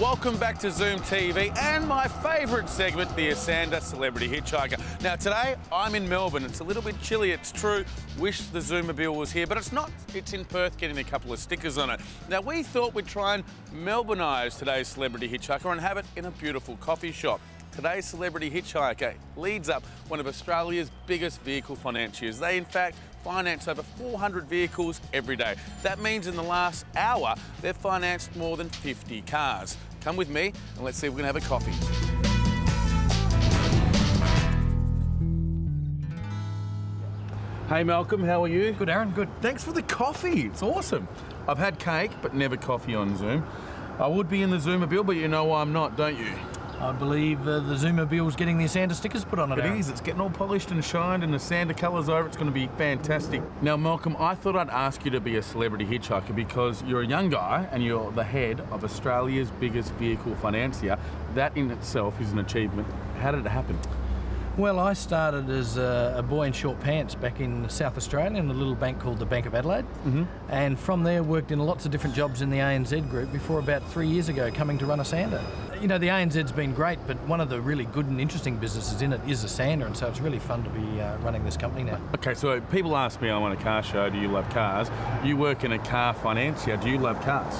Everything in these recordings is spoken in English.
Welcome back to Zoom TV and my favourite segment, the Esanda Celebrity Hitchhiker. Now today, I'm in Melbourne. It's a little bit chilly, it's true. Wish the Zoomobile was here, but it's not. It's in Perth getting a couple of stickers on it. Now we thought we'd try and Melbourneise today's Celebrity Hitchhiker and have it in a beautiful coffee shop. Today's Celebrity Hitchhiker leads up one of Australia's biggest vehicle financiers. They, in fact, finance over 400 vehicles every day. That means in the last hour, they've financed more than 50 cars. Come with me and let's see if we can have a coffee. Hey Malcolm, how are you? Good, Aaron, good. Thanks for the coffee, it's awesome. I've had cake, but never coffee on Zoom. I would be in the Zoomobile, but you know why I'm not, don't you? I believe the Zoomobile's getting the Esanda stickers put on it. It is. It's getting all polished and shined and the Esanda colours over. It's going to be fantastic. Now, Malcolm, I thought I'd ask you to be a celebrity hitchhiker because you're a young guy and you're the head of Australia's biggest vehicle financier. That in itself is an achievement. How did it happen? Well, I started as a boy in short pants back in South Australia in a little bank called the Bank of Adelaide. And from there worked in lots of different jobs in the ANZ group before about 3 years ago coming to run Esanda. You know, the ANZ's been great, but one of the really good and interesting businesses in it is Esanda, and so it's really fun to be running this company now. Okay, so people ask me, I'm on a car show, do you love cars? You work in a car financier, do you love cars?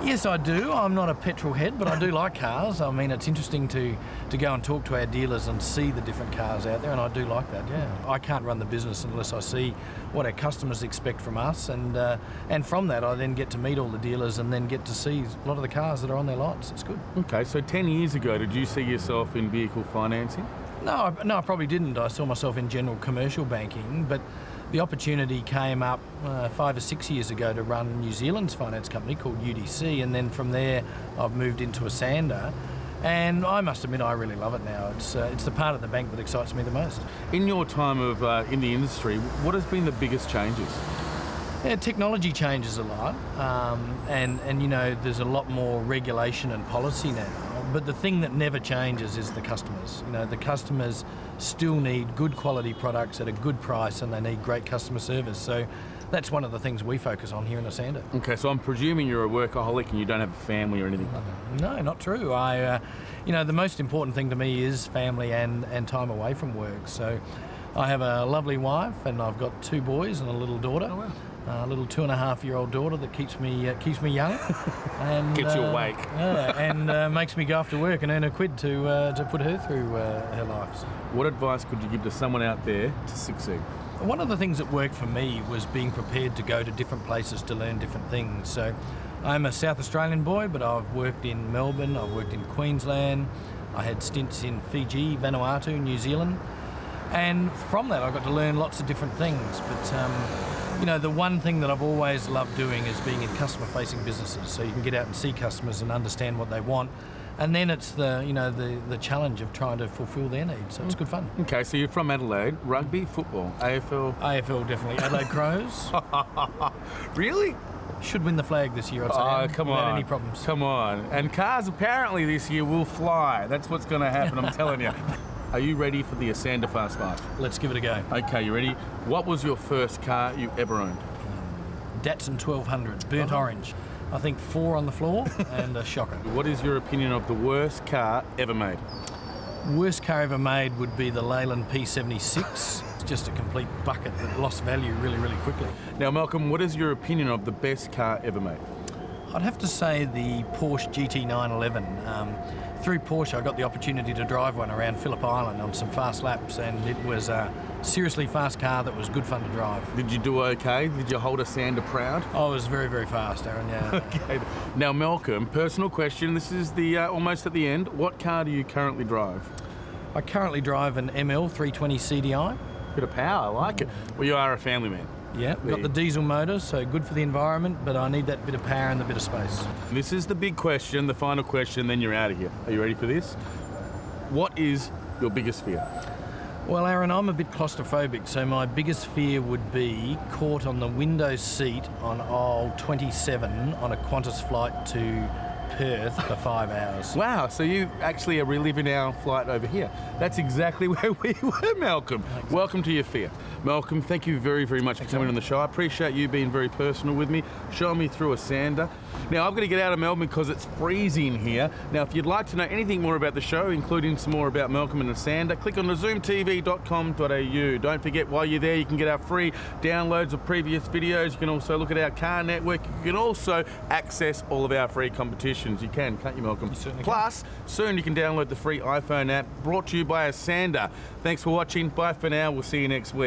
Yes, I do. I'm not a petrol head, but I do like cars. I mean, it's interesting to go and talk to our dealers and see the different cars out there, and I do like that, yeah. I can't run the business unless I see what our customers expect from us, and from that I then get to meet all the dealers and then get to see a lot of the cars that are on their lots. It's good. Okay, so 10 years ago, did you see yourself in vehicle financing? No, I probably didn't. I saw myself in general commercial banking, but the opportunity came up 5 or 6 years ago to run New Zealand's finance company called UDC, and then from there I've moved into Esanda, and I must admit I really love it now. It's the part of the bank that excites me the most. In your time of in the industry, what has been the biggest changes? Yeah, technology changes a lot, and you know, there's a lot more regulation and policy now. But the thing that never changes is the customers. You know, the customers still need good quality products at a good price, and they need great customer service. So that's one of the things we focus on here in Esanda. Okay, so I'm presuming you're a workaholic and you don't have a family or anything like that. No, not true. You know, the most important thing to me is family and time away from work. So I have a lovely wife, and I've got 2 boys and a little daughter. Oh, wow. A little 2.5-year-old daughter that keeps me young, and keeps you awake. Yeah, and makes me go after work and earn a quid to put her through her life. What advice could you give to someone out there to succeed? One of the things that worked for me was being prepared to go to different places to learn different things. So I'm a South Australian boy, but I've worked in Melbourne, I've worked in Queensland, I had stints in Fiji, Vanuatu, New Zealand, and from that I got to learn lots of different things. But you know, the one thing that I've always loved doing is being in customer-facing businesses, so you can get out and see customers and understand what they want, and then it's the challenge of trying to fulfil their needs. So it's good fun. Okay, so you're from Adelaide. Rugby, football, AFL? AFL, definitely. Adelaide Crows. Really? Should win the flag this year, I'd say. Oh, come on. Without any problems. Come on. And cars apparently this year will fly. That's what's going to happen, I'm telling you. Are you ready for the Esanda Fast 5? Let's give it a go. Okay, you ready? What was your first car you ever owned? Datsun 1200, burnt orange. I think 4 on the floor and a shocker. What is your opinion of the worst car ever made? Worst car ever made would be the Leyland P76. It's just a complete bucket that lost value really, really quickly. Now, Malcolm, what is your opinion of the best car ever made? I'd have to say the Porsche GT911. Through Porsche, I got the opportunity to drive one around Phillip Island on some fast laps, and it was a seriously fast car that was good fun to drive. Did you do okay? Did you hold Esanda proud? I was very, very fast, Aaron, yeah. Okay. Now, Malcolm, personal question. This is the almost at the end. What car do you currently drive? I currently drive an ML 320 CDI. Bit of power, I like it. Well, you are a family man. Yeah, got the diesel motor, so good for the environment, but I need that bit of power and the bit of space. This is the big question, the final question, then you're out of here. Are you ready for this? What is your biggest fear? Well, Aaron, I'm a bit claustrophobic, so my biggest fear would be caught on the window seat on aisle 27 on a Qantas flight to Perth for 5 hours. Wow, so you actually are reliving our flight over here. That's exactly where we were, Malcolm. Thanks. Welcome to your fear. Malcolm, thank you very, very much for coming on the show. I appreciate you being very personal with me, showing me through Esanda. Now, I've got to get out of Melbourne because it's freezing here. Now, if you'd like to know anything more about the show, including some more about Malcolm and Esanda, click on thezoomtv.com.au. Don't forget, while you're there, you can get our free downloads of previous videos. You can also look at our car network. You can also access all of our free competitions. You can, can't you, Malcolm? You certainly Plus, soon you can download the free iPhone app brought to you by Esanda. Thanks for watching. Bye for now. We'll see you next week.